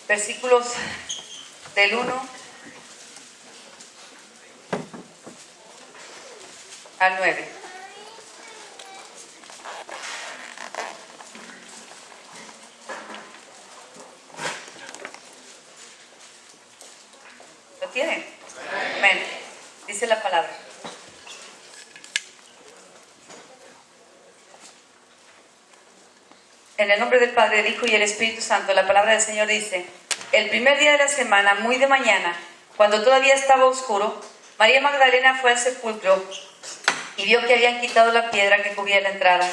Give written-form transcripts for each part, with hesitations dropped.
versículos del 1 al 9. ¿Lo tienen? Amén. Dice la palabra. En el nombre del Padre, del Hijo y el Espíritu Santo, la palabra del Señor dice: el primer día de la semana, muy de mañana, cuando todavía estaba oscuro, María Magdalena fue al sepulcro y vio que habían quitado la piedra que cubría la entrada.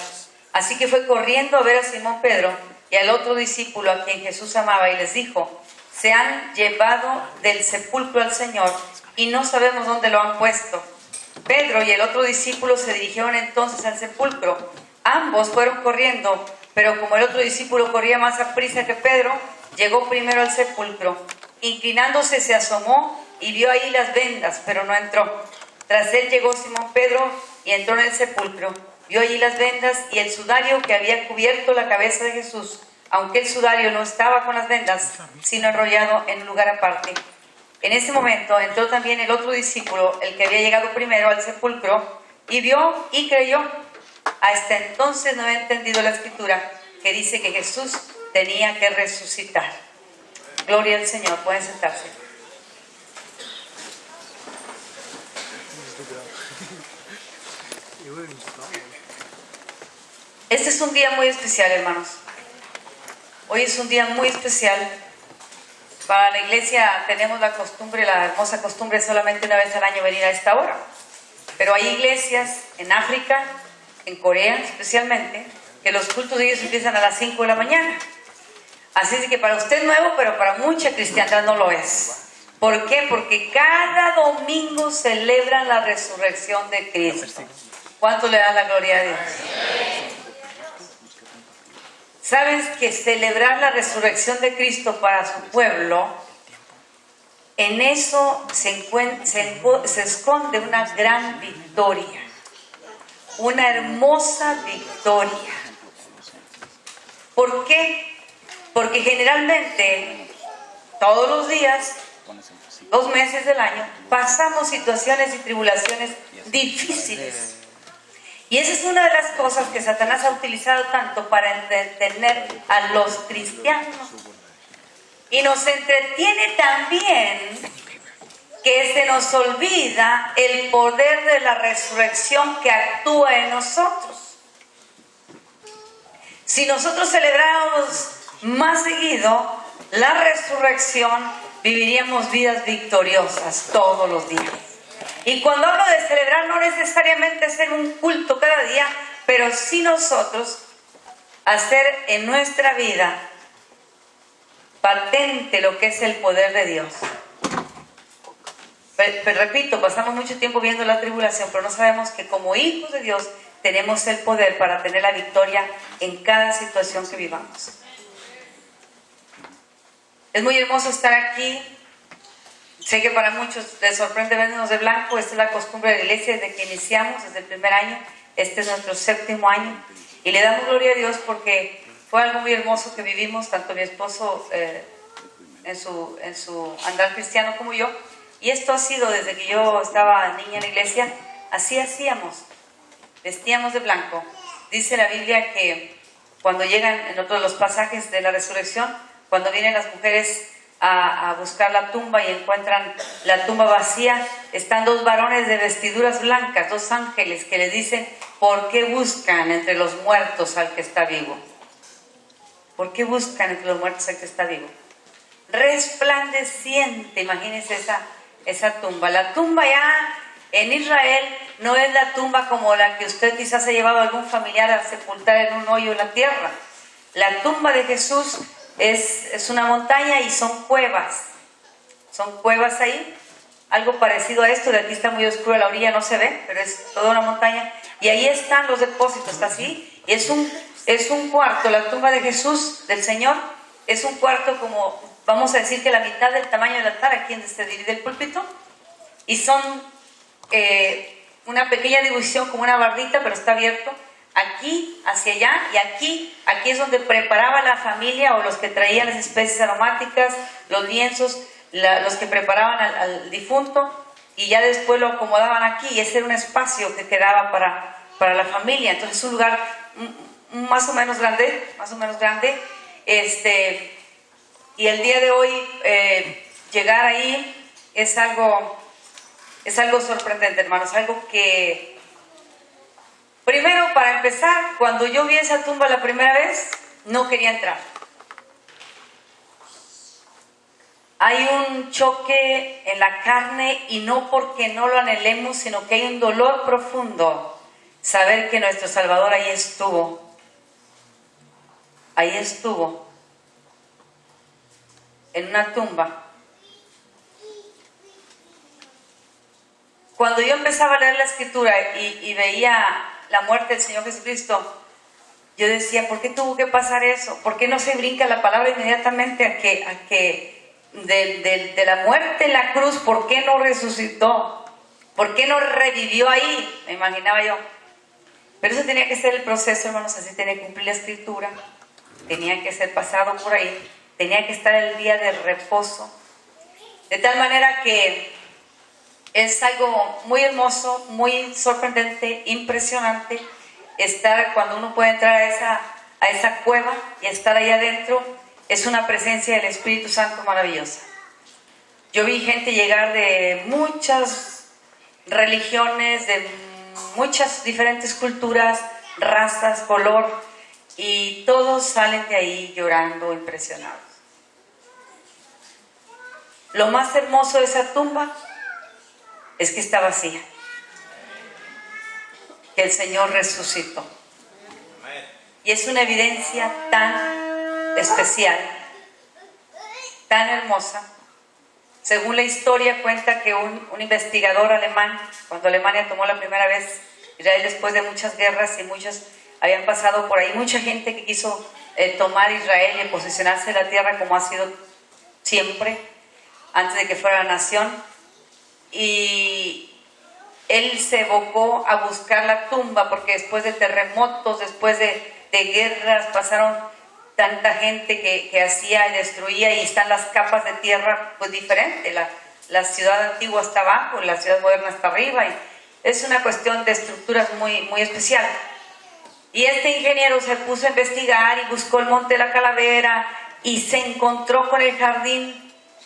Así que fue corriendo a ver a Simón Pedro y al otro discípulo a quien Jesús amaba y les dijo: se han llevado del sepulcro al Señor y no sabemos dónde lo han puesto. Pedro y el otro discípulo se dirigieron entonces al sepulcro. Ambos fueron corriendo, pero como el otro discípulo corría más aprisa que Pedro, llegó primero al sepulcro. Inclinándose se asomó y vio ahí las vendas, pero no entró. Tras él llegó Simón Pedro y entró en el sepulcro. Vio allí las vendas y el sudario que había cubierto la cabeza de Jesús, aunque el sudario no estaba con las vendas, sino enrollado en un lugar aparte. En ese momento entró también el otro discípulo, el que había llegado primero al sepulcro, y vio y creyó. Hasta entonces no había entendido la escritura que dice que Jesús tenía que resucitar. Gloria al Señor. Pueden sentarse. Este es un día muy especial, hermanos. Hoy es un día muy especial. Para la iglesia tenemos la costumbre, la hermosa costumbre, solamente una vez al año venir a esta hora. Pero hay iglesias en África, en Corea especialmente, que los cultos de ellos empiezan a las 5 de la mañana. Así es que para usted es nuevo, pero para mucha cristiandad no lo es. ¿Por qué? Porque cada domingo celebran la resurrección de Cristo. ¿Cuánto le dan la gloria a Dios? ¿Sabes que celebrar la resurrección de Cristo para su pueblo, en eso se esconde una gran victoria? Una hermosa victoria. ¿Por qué? Porque generalmente, todos los días, 2 meses del año, pasamos situaciones y tribulaciones difíciles. Y esa es una de las cosas que Satanás ha utilizado tanto para entretener a los cristianos. Y nos entretiene también que se nos olvida el poder de la resurrección que actúa en nosotros. Si nosotros celebráramos más seguido la resurrección, viviríamos vidas victoriosas todos los días. Y cuando hablo de celebrar, no necesariamente hacer un culto cada día, pero sí nosotros hacer en nuestra vida patente lo que es el poder de Dios. Pero repito, pasamos mucho tiempo viendo la tribulación, pero no sabemos que como hijos de Dios tenemos el poder para tener la victoria en cada situación que vivamos. Es muy hermoso estar aquí. Sé que para muchos les sorprende vernos de blanco. Esta es la costumbre de la iglesia desde que iniciamos, desde el primer año. Este es nuestro 7º año. Y le damos gloria a Dios porque fue algo muy hermoso que vivimos, tanto mi esposo en su andar cristiano como yo. Y esto ha sido desde que yo estaba niña en la iglesia. Así hacíamos. Vestíamos de blanco. Dice la Biblia que cuando llegan en otro de los pasajes de la resurrección, cuando vienen las mujeres a buscar la tumba y encuentran la tumba vacía, están 2 varones de vestiduras blancas, 2 ángeles que les dicen: ¿por qué buscan entre los muertos al que está vivo? ¿Por qué buscan entre los muertos al que está vivo? Resplandeciente, imagínense esa tumba. La tumba ya en Israel no es la tumba como la que usted quizás ha llevado a algún familiar a sepultar en un hoyo en la tierra. La tumba de Jesús es una montaña y son cuevas. Son cuevas ahí. Algo parecido a esto. De aquí está muy oscuro, a la orilla no se ve, pero es toda una montaña. Y ahí están los depósitos, está así. Y es un cuarto, la tumba de Jesús, del Señor, es un cuarto como, vamos a decir que la mitad del tamaño del altar, aquí donde se divide el púlpito. Y son una pequeña división como una bardita, pero está abierto, aquí, hacia allá, y aquí es donde preparaba la familia o los que traían las especies aromáticas, los lienzos, los que preparaban al difunto, y ya después lo acomodaban aquí, y ese era un espacio que quedaba para la familia. Entonces es un lugar más o menos grande, y el día de hoy llegar ahí es algo sorprendente, hermanos, algo que, primero, para empezar, cuando yo vi esa tumba la primera vez, no quería entrar. Hay un choque en la carne, y no porque no lo anhelemos, sino que hay un dolor profundo saber que nuestro Salvador ahí estuvo, en una tumba. Cuando yo empezaba a leer la Escritura y veía la muerte del Señor Jesucristo, yo decía, ¿por qué tuvo que pasar eso? ¿Por qué no se brinca la palabra inmediatamente a que de la muerte en la cruz, ¿por qué no resucitó? ¿Por qué no revivió ahí? Me imaginaba yo. Pero eso tenía que ser el proceso, hermanos, así tenía que cumplir la Escritura, tenía que ser pasado por ahí, tenía que estar el día de reposo, de tal manera que es algo muy hermoso, muy sorprendente, impresionante, estar cuando uno puede entrar a esa cueva y estar ahí adentro. Es una presencia del Espíritu Santo maravillosa. Yo vi gente llegar de muchas religiones, de muchas diferentes culturas, razas, color, y todos salen de ahí llorando, impresionados. Lo más hermoso de esa tumba es que está vacía, que el Señor resucitó. Y es una evidencia tan especial, tan hermosa. Según la historia cuenta que un investigador alemán, cuando Alemania tomó la primera vez Israel después de muchas guerras, y muchos habían pasado por ahí, mucha gente que quiso tomar Israel y posicionarse en la tierra como ha sido siempre, antes de que fuera la nación. Y él se evocó a buscar la tumba, porque después de terremotos, después de guerras, pasaron tanta gente que hacía y destruía, y están las capas de tierra pues diferente. La ciudad antigua está abajo, la ciudad moderna está arriba, y es una cuestión de estructuras muy, muy especial. Y este ingeniero se puso a investigar y buscó el Monte de la Calavera, y se encontró con el jardín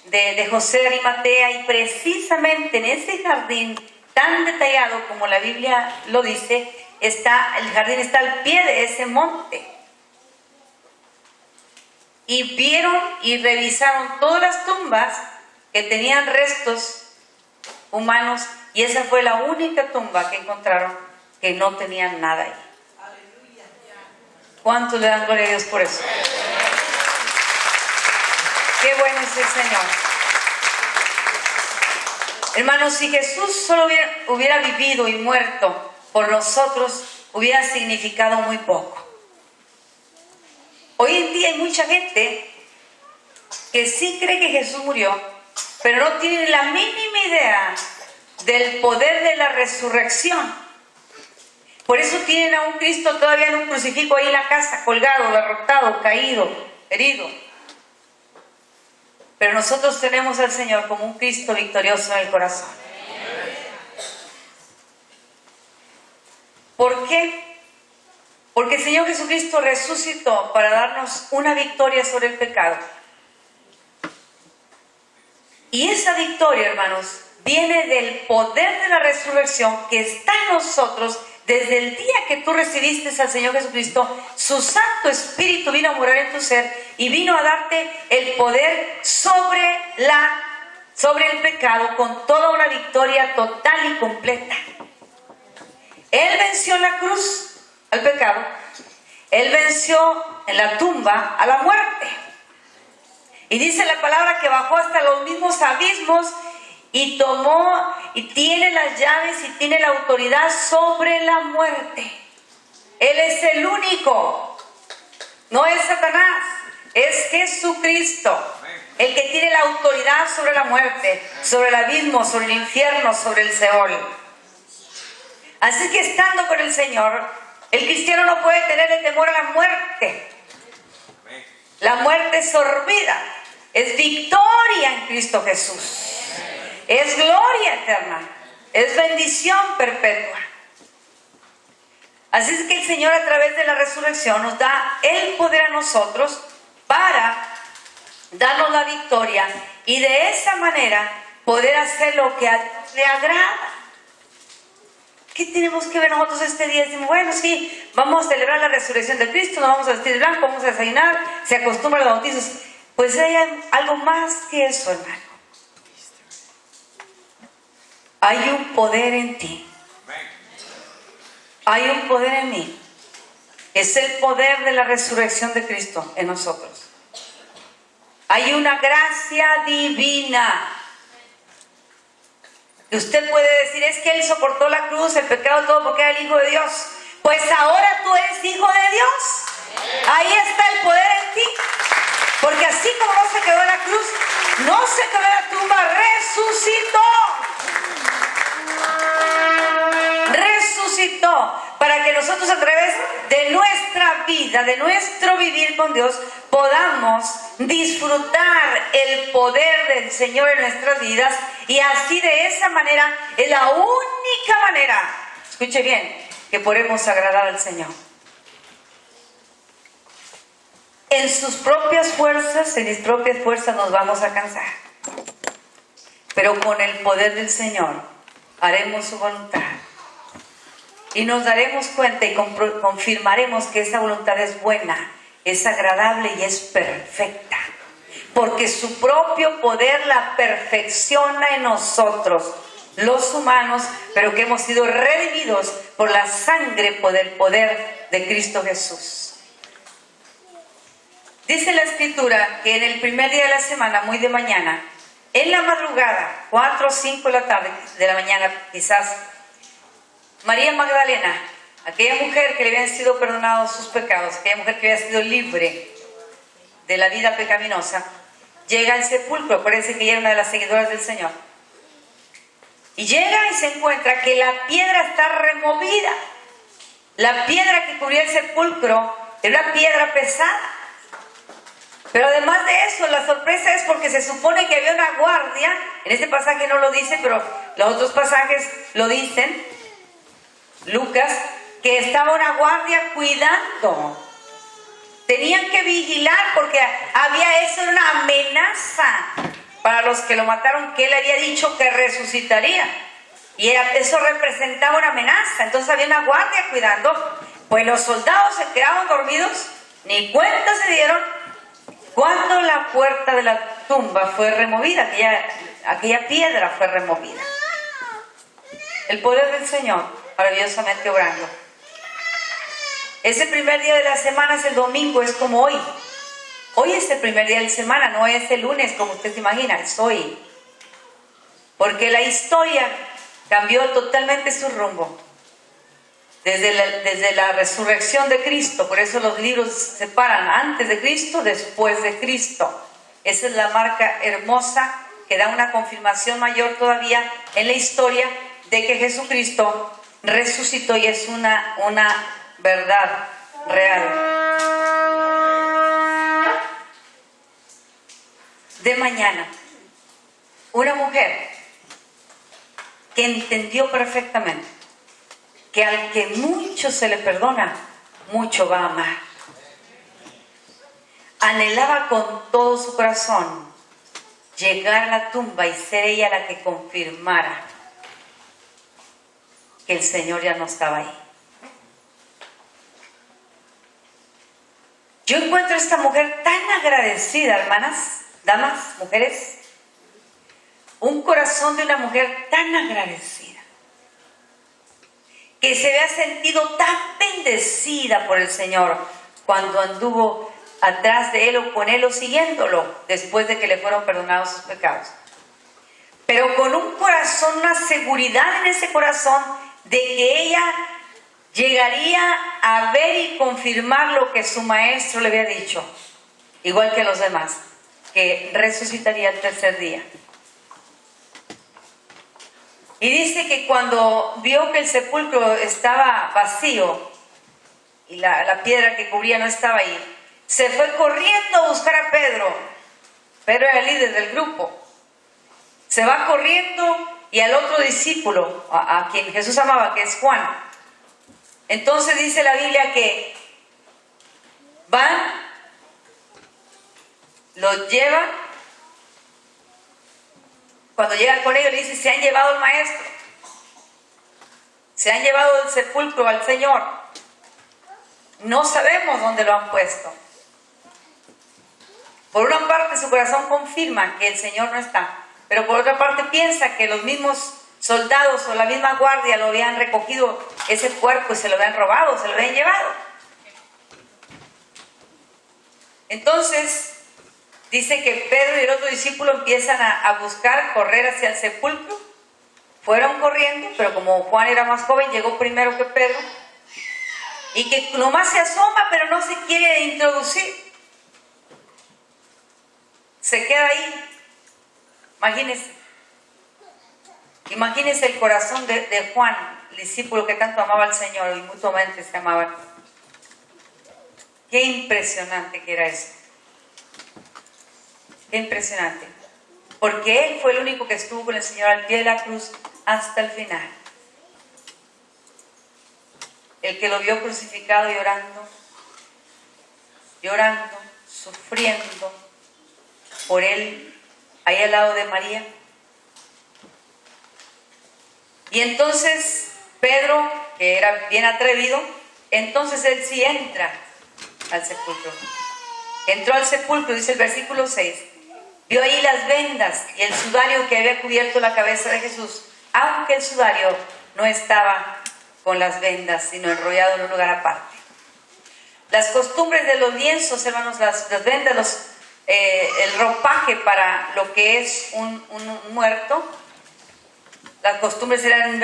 de José de Arimatea, y precisamente en ese jardín tan detallado como la Biblia lo dice, el jardín está al pie de ese monte. Y vieron y revisaron todas las tumbas que tenían restos humanos, y esa fue la única tumba que encontraron que no tenía nada ahí. ¿Cuántos le dan gloria a Dios por eso? Qué bueno es el Señor. Hermanos, si Jesús solo hubiera vivido y muerto por nosotros, hubiera significado muy poco. Hoy en día hay mucha gente que sí cree que Jesús murió, pero no tiene la mínima idea del poder de la resurrección. Por eso tienen a un Cristo todavía en un crucifijo ahí en la casa, colgado, derrotado, caído, herido. Pero nosotros tenemos al Señor como un Cristo victorioso en el corazón. ¿Por qué? Porque el Señor Jesucristo resucitó para darnos una victoria sobre el pecado. Y esa victoria, hermanos, viene del poder de la resurrección que está en nosotros. Desde el día que tú recibiste al Señor Jesucristo, su Santo Espíritu vino a morar en tu ser y vino a darte el poder sobre el pecado, con toda una victoria total y completa. Él venció en la cruz al pecado. Él venció en la tumba a la muerte. Y dice la palabra que bajó hasta los mismos abismos y tomó y tiene las llaves y tiene la autoridad sobre la muerte. Él es el único, no es Satanás, es Jesucristo, el que tiene la autoridad sobre la muerte, sobre el abismo, sobre el infierno, sobre el Seol. Así que estando con el Señor, El cristiano no puede tener el temor a la muerte. La muerte es sorbida, es victoria en Cristo Jesús, es gloria eterna, es bendición perpetua. Así es que el Señor, a través de la resurrección, nos da el poder a nosotros para darnos la victoria y de esa manera poder hacer lo que a Dios le agrada. ¿Qué tenemos que ver nosotros este día? Decimos, bueno, sí, vamos a celebrar la resurrección de Cristo, nos vamos a vestir de blanco, vamos a desayunar, se acostumbran a los bautizos. Pues hay algo más que eso, hermano. Hay un poder en ti. Hay un poder en mí. Es el poder de la resurrección de Cristo en nosotros. Hay una gracia divina. Y usted puede decir, es que Él soportó la cruz, el pecado, todo porque era el Hijo de Dios. Pues ahora tú eres hijo de Dios. Ahí está el poder en ti. Porque así como no se quedó en la cruz, no se quedó en la tumba, resucitó. Para que nosotros, a través de nuestra vida, de nuestro vivir con Dios, podamos disfrutar el poder del Señor en nuestras vidas. Y así, de esa manera, es la única manera, escuche bien, que podemos agradar al Señor. En sus propias fuerzas, en mis propias fuerzas nos vamos a cansar. Pero con el poder del Señor haremos su voluntad. Y nos daremos cuenta y confirmaremos que esa voluntad es buena, es agradable y es perfecta. Porque su propio poder la perfecciona en nosotros, los humanos, pero que hemos sido redimidos por la sangre, por el poder de Cristo Jesús. Dice la Escritura que en el primer día de la semana, muy de mañana, en la madrugada, 4 o 5 de la tarde, de la mañana quizás, María Magdalena, aquella mujer que le habían sido perdonados sus pecados, aquella mujer que había sido libre de la vida pecaminosa, llega al sepulcro. Acuérdense que ella era una de las seguidoras del Señor. Y llega y se encuentra que la piedra está removida. La piedra que cubría el sepulcro era una piedra pesada. Pero además de eso, la sorpresa es porque se supone que había una guardia. En este pasaje no lo dice, pero los otros pasajes lo dicen. Lucas, que estaba una guardia cuidando. Tenían que vigilar porque eso era una amenaza para los que lo mataron, que él había dicho que resucitaría. Y eso representaba una amenaza. Entonces había una guardia cuidando. Pues los soldados se quedaron dormidos, ni cuenta se dieron cuando la puerta de la tumba fue removida, aquella piedra fue removida. El poder del Señor maravillosamente obrando. Ese primer día de la semana es el domingo, es como hoy. Hoy es el primer día de la semana, no es el lunes como usted se imagina, es hoy. Porque la historia cambió totalmente su rumbo. Desde la resurrección de Cristo, por eso los libros se separan antes de Cristo, después de Cristo. Esa es la marca hermosa que da una confirmación mayor todavía en la historia de que Jesucristo resucitó y es una verdad real. De mañana, una mujer que entendió perfectamente que al que mucho se le perdona, mucho va a amar. Anhelaba con todo su corazón llegar a la tumba y ser ella la que confirmara que el Señor ya no estaba ahí. Yo encuentro a esta mujer tan agradecida, hermanas, damas, mujeres, un corazón de una mujer tan agradecida, que se había sentido tan bendecida por el Señor cuando anduvo atrás de Él o con Él o siguiéndolo después de que le fueron perdonados sus pecados. Pero con un corazón, una seguridad en ese corazón de que ella llegaría a ver y confirmar lo que su maestro le había dicho, igual que los demás, que resucitaría el tercer día. Y dice que cuando vio que el sepulcro estaba vacío, y la piedra que cubría no estaba ahí, se fue corriendo a buscar a Pedro. Pedro era el líder del grupo. Se va corriendo y al otro discípulo, a quien Jesús amaba, que es Juan. Entonces dice la Biblia que van, los llevan. Cuando llegan con ellos le dice: se han llevado al maestro, se han llevado del sepulcro al Señor, no sabemos dónde lo han puesto. Por una parte su corazón confirma que el Señor no está, pero por otra parte piensa que los mismos soldados o la misma guardia lo habían recogido ese cuerpo y se lo habían robado, se lo habían llevado. Entonces dice que Pedro y el otro discípulo empiezan a buscar, correr hacia el sepulcro. Fueron corriendo, pero como Juan era más joven, llegó primero que Pedro, y que nomás se asoma, pero no se quiere introducir. Se queda ahí. Imagínense el corazón de Juan, el discípulo que tanto amaba al Señor y mutuamente se amaban. Qué impresionante que era eso. Qué impresionante. Porque él fue el único que estuvo con el Señor al pie de la cruz hasta el final. El que lo vio crucificado llorando, sufriendo por él, ahí al lado de María. Y entonces Pedro, que era bien atrevido, entonces él sí entra al sepulcro. Entró al sepulcro, dice el versículo 6. Vio ahí las vendas y el sudario que había cubierto la cabeza de Jesús, aunque el sudario no estaba con las vendas, sino enrollado en un lugar aparte. Las costumbres de los lienzos, hermanos, las vendas, el ropaje para lo que es un muerto, las costumbres eran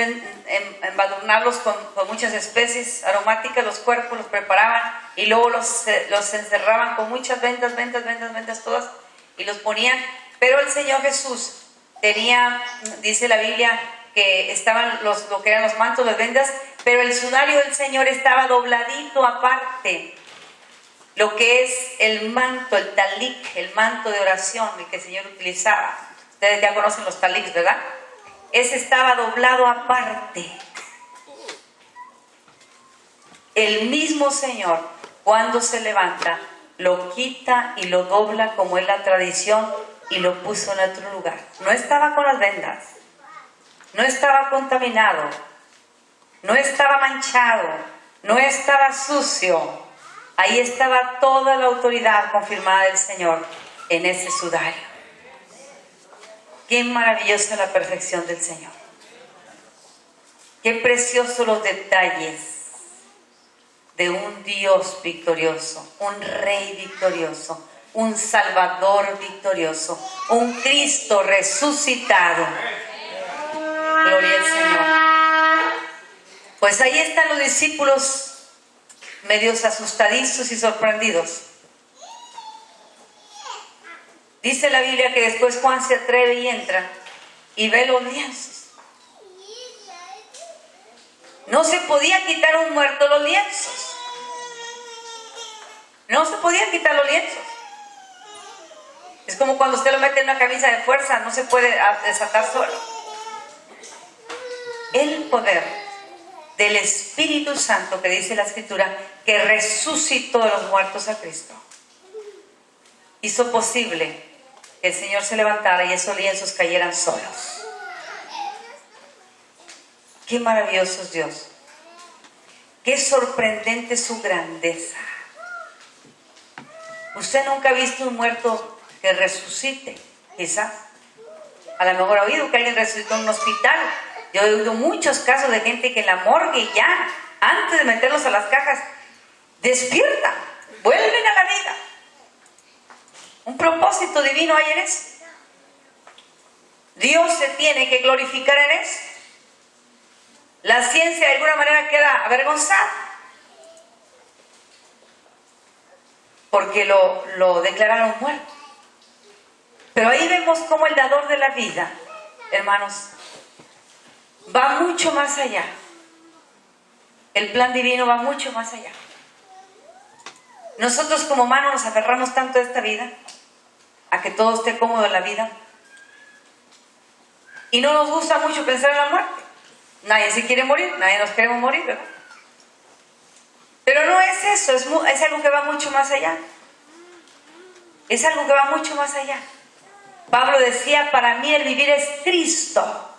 embadurnarlos con muchas especies aromáticas, los cuerpos los preparaban y luego los encerraban con muchas vendas todas, y los ponían. Pero el Señor Jesús tenía, dice la Biblia, que estaban lo que eran los mantos, las vendas, pero el sudario del Señor estaba dobladito aparte. Lo que es el manto, el talik, el manto de oración, el que el Señor utilizaba. Ustedes ya conocen los taliks, ¿verdad? Ese estaba doblado aparte. El mismo Señor, cuando se levanta, lo quita y lo dobla como es la tradición y lo puso en otro lugar. No estaba con las vendas, no estaba contaminado, no estaba manchado, no estaba sucio. Ahí estaba toda la autoridad confirmada del Señor en ese sudario. Qué maravillosa la perfección del Señor. Qué preciosos los detalles de un Dios victorioso, un Rey victorioso, un Salvador victorioso, un Cristo resucitado. Gloria al Señor. Pues ahí están los discípulos medios asustadizos y sorprendidos. Dice la Biblia que después Juan se atreve y entra y ve los lienzos. No se podía quitar un muerto los lienzos. No se podían quitar los lienzos. Es como cuando usted lo mete en una camisa de fuerza, no se puede desatar solo. El poder del Espíritu Santo, que dice la Escritura, que resucitó de los muertos a Cristo, hizo posible que el Señor se levantara y esos lienzos cayeran solos. Qué maravilloso es Dios. Qué sorprendente su grandeza. Usted nunca ha visto un muerto que resucite, quizás. A lo mejor ha oído que alguien resucitó en un hospital. Yo he oído muchos casos de gente que en la morgue ya, antes de meterlos a las cajas, despiertan, vuelven a la vida. Un propósito divino hay en eso. Dios se tiene que glorificar en eso. La ciencia de alguna manera queda avergonzada porque lo declararon muerto. Pero ahí vemos cómo el dador de la vida, hermanos, va mucho más allá. El plan divino va mucho más allá. Nosotros como humanos nos aferramos tanto a esta vida, a que todo esté cómodo en la vida, y no nos gusta mucho pensar en la muerte. Nadie se quiere morir, nadie nos queremos morir, ¿verdad? Pero no es eso, es algo que va mucho más allá. Es algo que va mucho más allá. Pablo decía, para mí el vivir es Cristo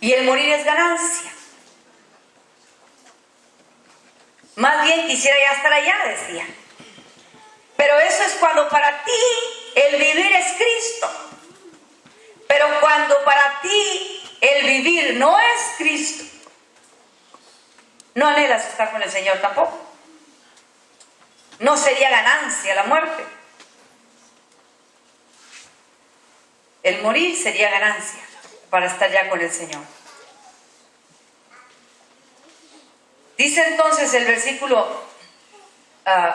y el morir es ganancia. Más bien quisiera ya estar allá, decía. Pero eso es cuando para ti el vivir es Cristo. Pero cuando para ti el vivir no es Cristo, no anhelas estar con el Señor tampoco. No sería ganancia la muerte. El morir sería ganancia para estar ya con el Señor. Dice entonces el versículo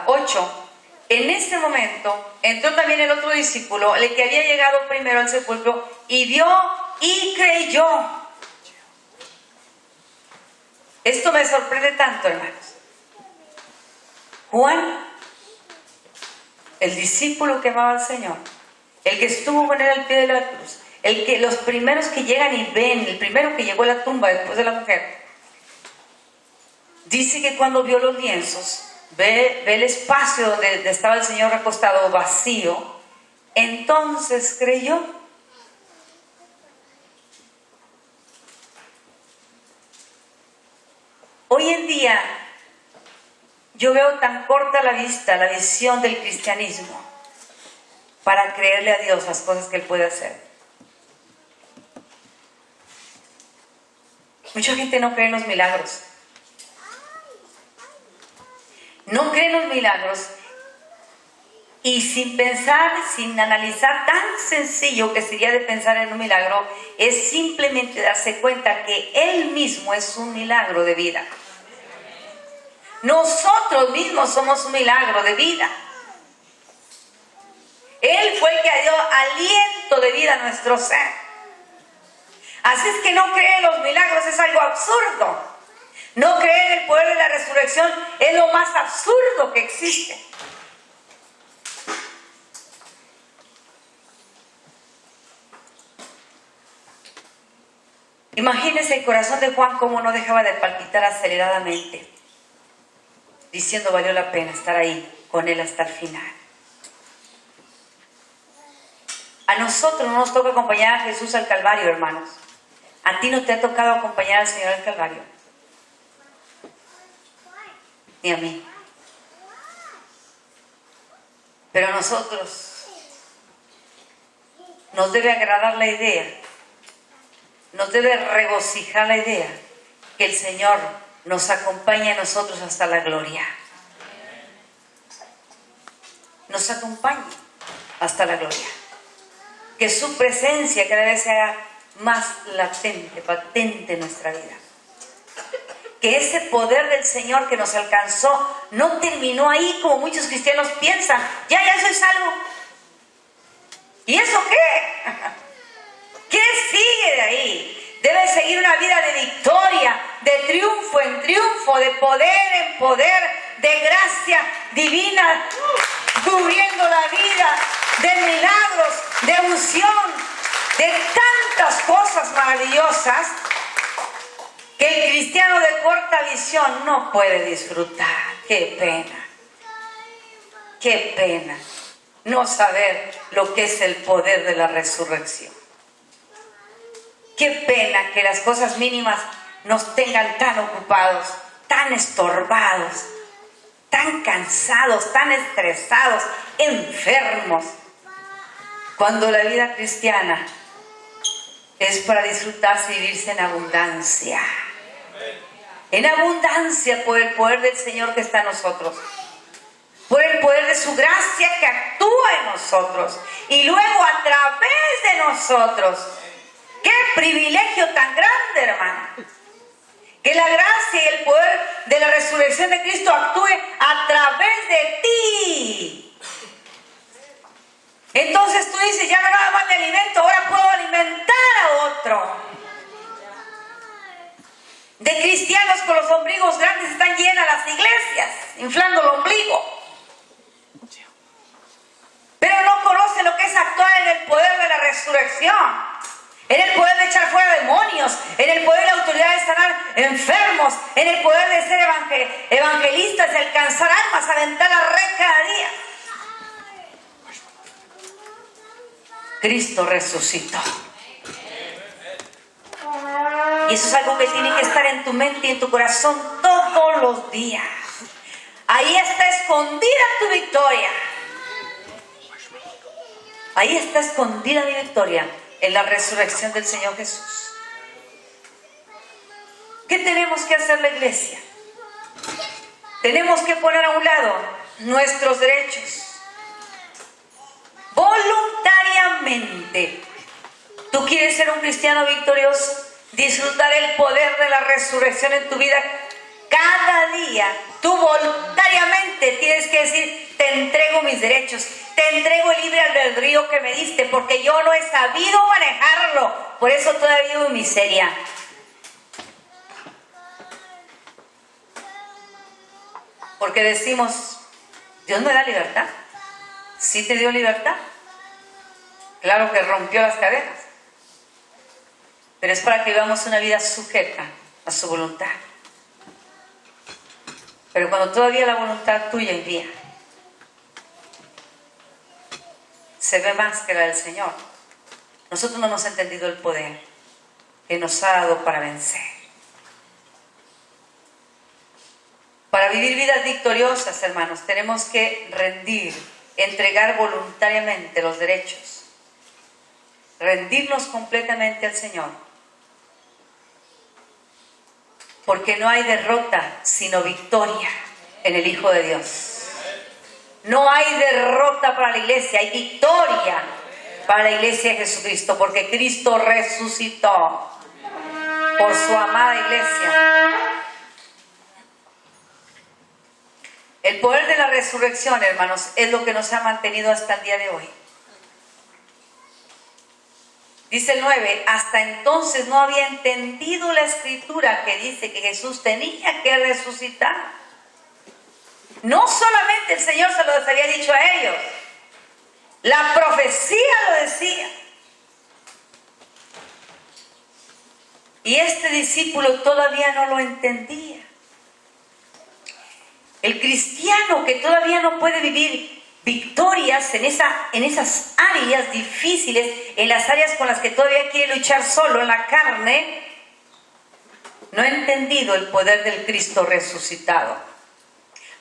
8, en este momento entró también el otro discípulo, el que había llegado primero al sepulcro, y vio y creyó. Esto me sorprende tanto, hermanos. Juan, el discípulo que amaba al Señor, el que estuvo con él al pie de la cruz, los primeros que llegan y ven, el primero que llegó a la tumba después de la mujer, dice que cuando vio los lienzos, ve el espacio donde estaba el Señor recostado vacío, entonces creyó. Hoy en día yo veo tan corta la vista, la visión del cristianismo para creerle a Dios las cosas que Él puede hacer. Mucha gente no cree en los milagros. No cree en los milagros y sin pensar, sin analizar, tan sencillo que sería de pensar en un milagro, es simplemente darse cuenta que Él mismo es un milagro de vida. Nosotros mismos somos un milagro de vida. Él fue el que dio aliento de vida a nuestro ser. Así es que no creer en los milagros es algo absurdo. No creer en el poder de la resurrección es lo más absurdo que existe. Imagínense el corazón de Juan cómo no dejaba de palpitar aceleradamente, diciendo valió la pena estar ahí con él hasta el final. A nosotros no nos toca acompañar a Jesús al Calvario, hermanos. A ti no te ha tocado acompañar al Señor al Calvario, ni a mí. Pero a nosotros nos debe agradar la idea, nos debe regocijar la idea que el Señor nos acompañe a nosotros hasta la gloria. Nos acompañe hasta la gloria. Que su presencia cada vez sea más latente, patente en nuestra vida. Que ese poder del Señor que nos alcanzó no terminó ahí como muchos cristianos piensan. Ya soy salvo. ¿Y eso qué? ¿Qué sigue de ahí? Debe seguir una vida de victoria, de triunfo en triunfo, de poder en poder, de gracia divina, cubriendo la vida, de milagros, de unción, de tantas cosas maravillosas que el cristiano de corta visión no puede disfrutar. ¡Qué pena! ¡Qué pena! No saber lo que es el poder de la resurrección. ¡Qué pena que las cosas mínimas nos tengan tan ocupados, tan estorbados, tan cansados, tan estresados, enfermos! Cuando la vida cristiana es para disfrutarse y vivirse en abundancia. En abundancia por el poder del Señor que está en nosotros. Por el poder de su gracia que actúa en nosotros. Y luego a través de nosotros. ¡Qué privilegio tan grande, hermano! Que la gracia y el poder de la resurrección de Cristo actúe a través de ti. Entonces tú dices, ya no nada más me alimento, ahora puedo alimentar a otro. De cristianos con los ombligos grandes están llenas las iglesias. inflando el ombligo. Pero no conocen lo que es actuar en el poder de la resurrección, en el poder de echar fuera demonios, en el poder de la autoridad de sanar enfermos, en el poder de ser evangelistas, de alcanzar almas, aventar la red cada día. Cristo resucitó. Y eso es algo que tiene que estar en tu mente y en tu corazón todos los días. Ahí está escondida tu victoria. Ahí está escondida mi victoria, en la resurrección del Señor Jesús. ¿Qué tenemos que hacer la iglesia? Tenemos que poner a un lado nuestros derechos. Voluntariamente. ¿Tú quieres ser un cristiano victorioso? Disfrutar el poder de la resurrección en tu vida cada día. Tú voluntariamente tienes que decir: te entrego mis derechos, te entrego el libre albedrío que me diste, porque yo no he sabido manejarlo, por eso todavía vivo en miseria. Porque decimos: Dios me da libertad. ¿Sí te dio libertad? Claro que rompió las cadenas, pero es para que vivamos una vida sujeta a su voluntad. Pero cuando todavía la voluntad tuya y mía se ve más que la del Señor, nosotros no hemos entendido el poder que nos ha dado para vencer. Para vivir vidas victoriosas, hermanos, tenemos que rendir, entregar voluntariamente los derechos, rendirnos completamente al Señor. Porque no hay derrota sino victoria en el Hijo de Dios. No hay derrota para la iglesia, hay victoria para la iglesia de Jesucristo, porque Cristo resucitó por su amada iglesia. El poder de la resurrección, hermanos, es lo que nos ha mantenido hasta el día de hoy. Dice el 9, hasta entonces no había entendido la escritura que dice que Jesús tenía que resucitar. No solamente el Señor se los había dicho a ellos, la profecía lo decía. Y este discípulo todavía no lo entendía. El cristiano que todavía no puede vivir victorias en esas áreas difíciles, en las áreas con las que todavía quiere luchar solo en la carne, no ha entendido el poder del Cristo resucitado.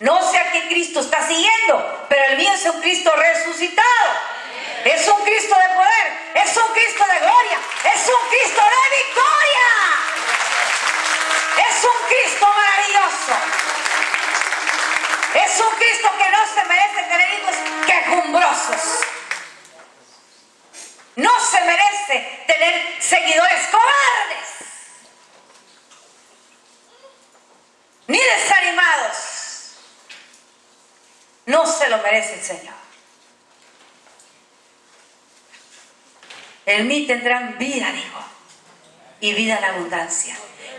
No sé a qué Cristo está siguiendo, pero el mío es un Cristo resucitado. Es un Cristo de poder, es un Cristo de gloria, es un Cristo de victoria. Es un Cristo maravilloso. Es un Cristo que no se merece tener hijos quejumbrosos. No se merece tener seguidores cobardes, ni desanimados. No se lo merece el Señor. En mí tendrán vida, digo, y vida en abundancia.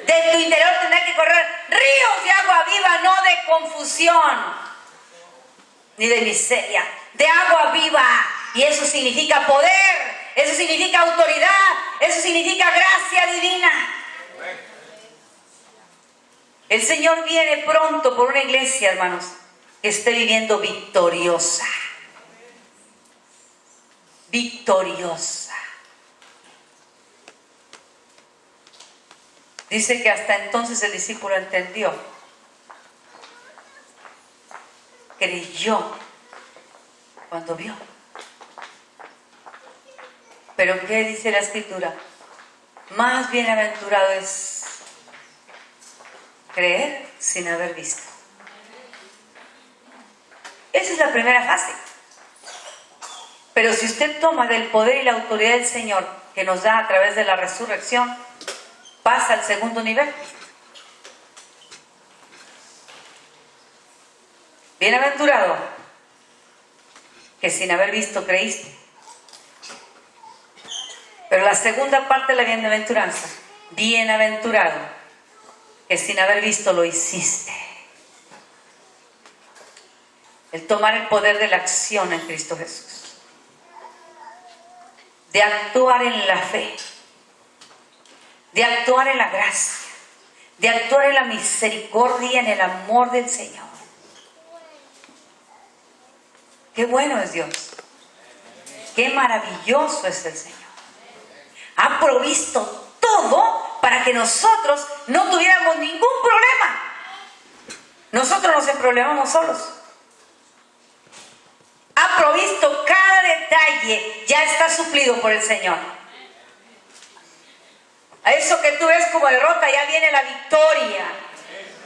De tu interior tendrá que correr ríos de agua viva, no de confusión, ni de miseria, de agua viva. Y eso significa poder, eso significa autoridad, eso significa gracia divina. El Señor viene pronto por una iglesia, hermanos, que esté viviendo victoriosa. Victoriosa. Dice que hasta entonces el discípulo entendió, creyó cuando vio. Pero ¿qué dice la Escritura? Más bienaventurado es creer sin haber visto. Esa es la primera fase. Pero si usted toma del poder y la autoridad del Señor que nos da a través de la resurrección, pasa al segundo nivel. Bienaventurado que sin haber visto creíste. Pero la segunda parte de la bienaventuranza, bienaventurado que sin haber visto lo hiciste. el tomar el poder de la acción en Cristo Jesús, de actuar en la fe, de actuar en la gracia, de actuar en la misericordia, en el amor del Señor. Qué bueno es Dios, qué maravilloso es el Señor. Ha provisto todo para que nosotros no tuviéramos ningún problema. Nosotros nos emproblemamos solos. Ha provisto cada detalle, ya está suplido por el Señor. A eso que tú ves como derrota, ya viene la victoria.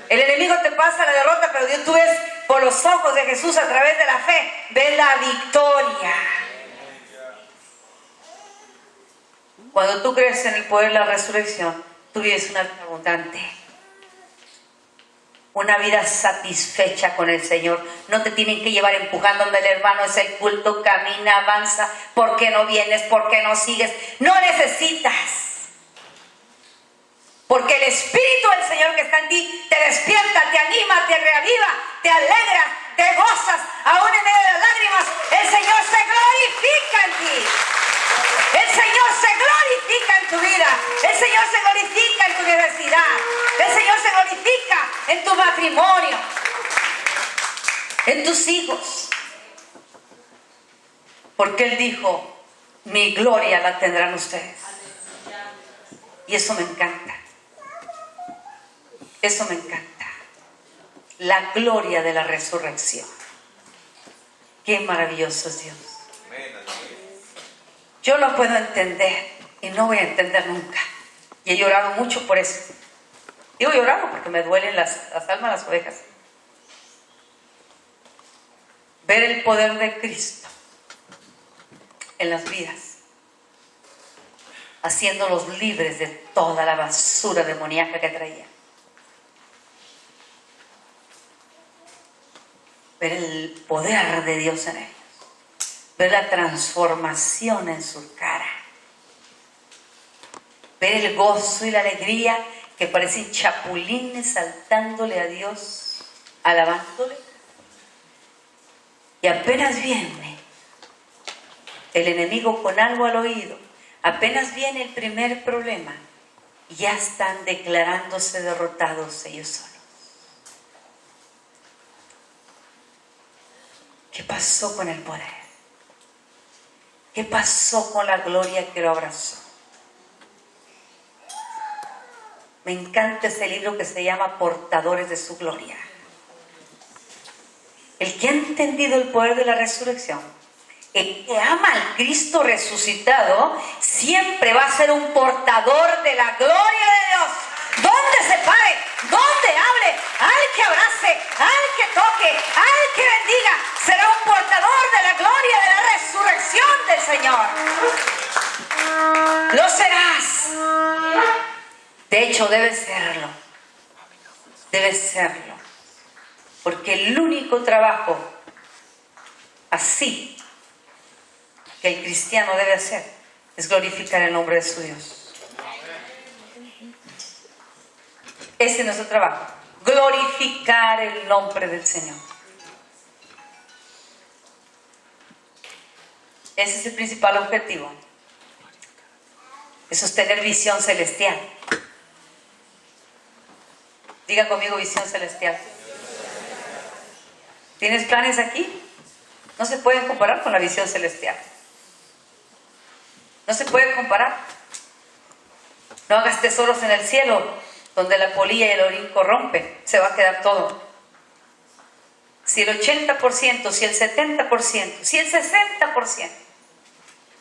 El enemigo te pasa la derrota, pero tú ves por los ojos de Jesús a través de la fe, ves la victoria. Cuando tú crees en el poder de la resurrección, tú vives una vida abundante, una vida satisfecha con el Señor. No te tienen que llevar empujando donde el hermano es el culto, camina, avanza. ¿Por qué no vienes? ¿Por qué no sigues? No necesitas. Porque el Espíritu del Señor que está en ti te despierta, te anima, te reaviva, te alegra, te gozas, aún en medio de las lágrimas. El Señor se glorifica en ti. El Señor se glorifica en tu vida. El Señor se glorifica en tu universidad. El Señor se glorifica en tu matrimonio, en tus hijos. Porque Él dijo, mi gloria la tendrán ustedes. Y eso me encanta. Eso me encanta. La gloria de la resurrección. Qué maravilloso es Dios. Yo lo puedo entender y no voy a entender nunca. Y he llorado mucho por eso. Digo llorado porque me duelen las almas, las ovejas. Ver el poder de Cristo en las vidas, haciéndolos libres de toda la basura demoníaca que traían. Ver el poder de Dios en ellos. Ver la transformación en su cara. Ver el gozo y la alegría que parecen chapulines saltándole a Dios, alabándole. Y apenas viene el enemigo con algo al oído, apenas viene el primer problema, y ya están declarándose derrotados ellos solos. ¿Qué pasó con el poder? ¿Qué pasó con la gloria que lo abrazó? Me encanta ese libro que se llama Portadores de su Gloria. El que ha entendido el poder de la resurrección, el que ama al Cristo resucitado, siempre va a ser un portador de la gloria de Dios. Donde se pare, donde hable, al que abrace, al que toque, al que bendiga, será un portador de la gloria de la resurrección del Señor. Lo serás. De hecho, debes serlo. Debes serlo. Porque el único trabajo así que el cristiano debe hacer es glorificar el nombre de su Dios. Ese es nuestro trabajo, glorificar el nombre del Señor. Ese es el principal objetivo. Es sostener visión celestial. Diga conmigo, visión celestial. ¿Tienes planes aquí? No se pueden comparar con la visión celestial. No se puede comparar. No hagas tesoros en el cielo, donde la polilla y el orín corrompen. Se va a quedar todo. Si el 80%, si el 70%, si el 60%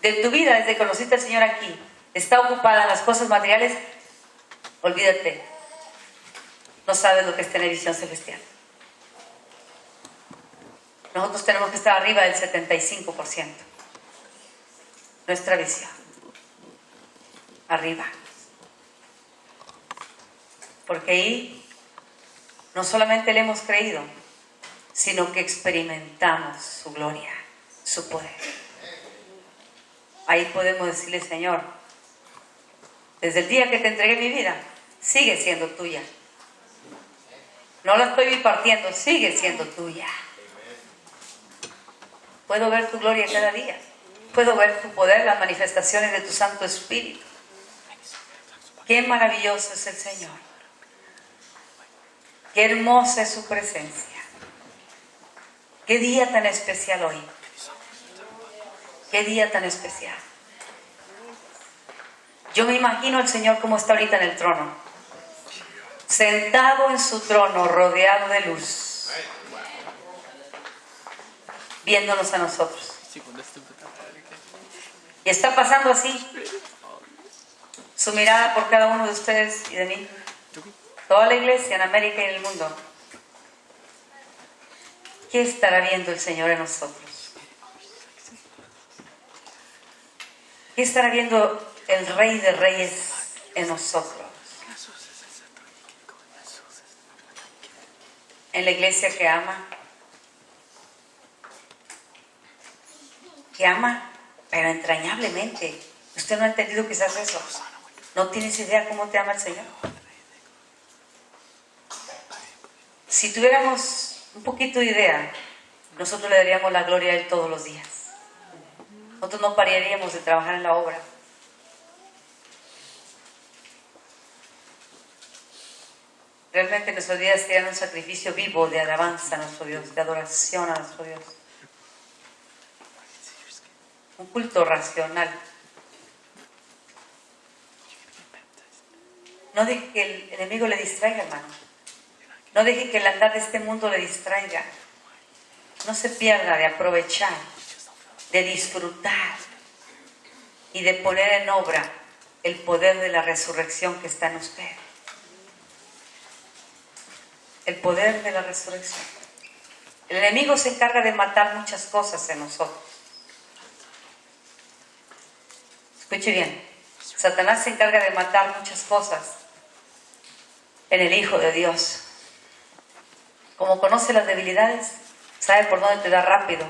de tu vida desde que conociste al Señor aquí está ocupada en las cosas materiales, olvídate. No sabes lo que es tener visión celestial. Nosotros tenemos que estar arriba del 75%. Nuestra visión. Arriba. Porque ahí no solamente le hemos creído, sino que experimentamos su gloria, su poder. Ahí podemos decirle, Señor, desde el día que te entregué mi vida, sigue siendo tuya. No la estoy partiendo, sigue siendo tuya. Puedo ver tu gloria cada día. Puedo ver tu poder, las manifestaciones de tu Santo Espíritu. Qué maravilloso es el Señor. Qué hermosa es su presencia. Qué día tan especial hoy. Qué día tan especial. Yo me imagino al Señor como está ahorita en el trono. Sentado en su trono, rodeado de luz. Viéndonos a nosotros. Y está pasando así. Su mirada por cada uno de ustedes y de mí. Toda la iglesia en América y en el mundo. ¿Qué estará viendo el Señor en nosotros? ¿Qué estará viendo el Rey de Reyes en nosotros? En la iglesia que ama, pero entrañablemente. Usted no ha entendido quizás eso. No tienes idea cómo te ama el Señor. Si tuviéramos un poquito de idea, nosotros le daríamos la gloria a Él todos los días. Nosotros no pararíamos de trabajar en la obra. Realmente nuestros días serían un sacrificio vivo de alabanza a nuestro Dios, de adoración a nuestro Dios. Un culto racional. No deje que el enemigo le distraiga, hermano. No deje que el andar de este mundo le distraiga. No se pierda de aprovechar, de disfrutar y de poner en obra el poder de la resurrección que está en usted. El poder de la resurrección. El enemigo se encarga de matar muchas cosas en nosotros. Escuche bien. Satanás se encarga de matar muchas cosas en el Hijo de Dios. Como conoce las debilidades, sabe por dónde te da rápido.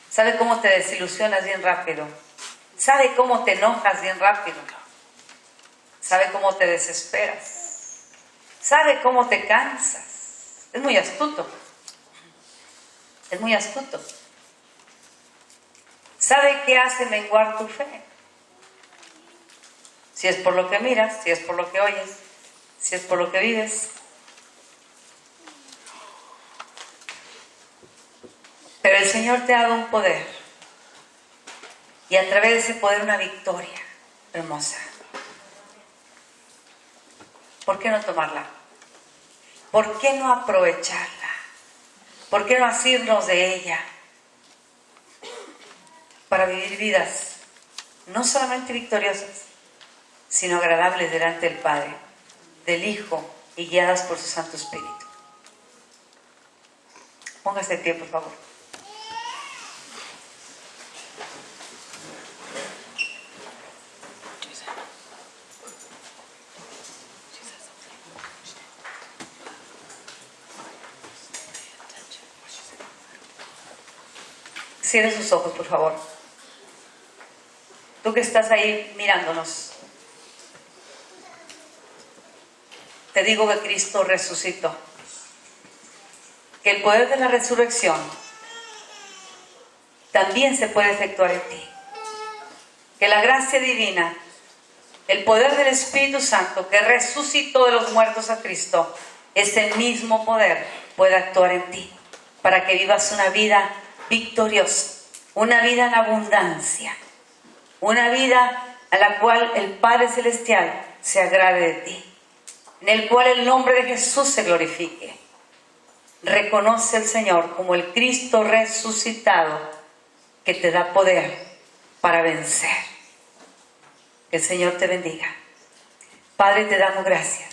Sabe cómo te desilusionas bien rápido. Sabe cómo te enojas bien rápido. Sabe cómo te desesperas. Sabe cómo te cansas. Es muy astuto. Es muy astuto. Sabe qué hace menguar tu fe. Si es por lo que miras, si es por lo que oyes, si es por lo que vives. Pero el Señor te ha dado un poder. Y a través de ese poder una victoria hermosa. ¿Por qué no tomarla? ¿Por qué no aprovecharla? ¿Por qué no asirnos de ella? Para vivir vidas no solamente victoriosas, sino agradables delante del Padre, del Hijo y guiadas por su Santo Espíritu. Póngase de pie, por favor. Cierre sus ojos, por favor. Tú que estás ahí mirándonos, te digo que Cristo resucitó. Que el poder de la resurrección también se puede efectuar en ti. Que la gracia divina, el poder del Espíritu Santo que resucitó de los muertos a Cristo, ese mismo poder puede actuar en ti para que vivas una vida victoriosa, una vida en abundancia, una vida a la cual el Padre Celestial se agrade de ti, en el cual el nombre de Jesús se glorifique. Reconoce al Señor como el Cristo resucitado que te da poder para vencer. Que el Señor te bendiga. Padre, te damos gracias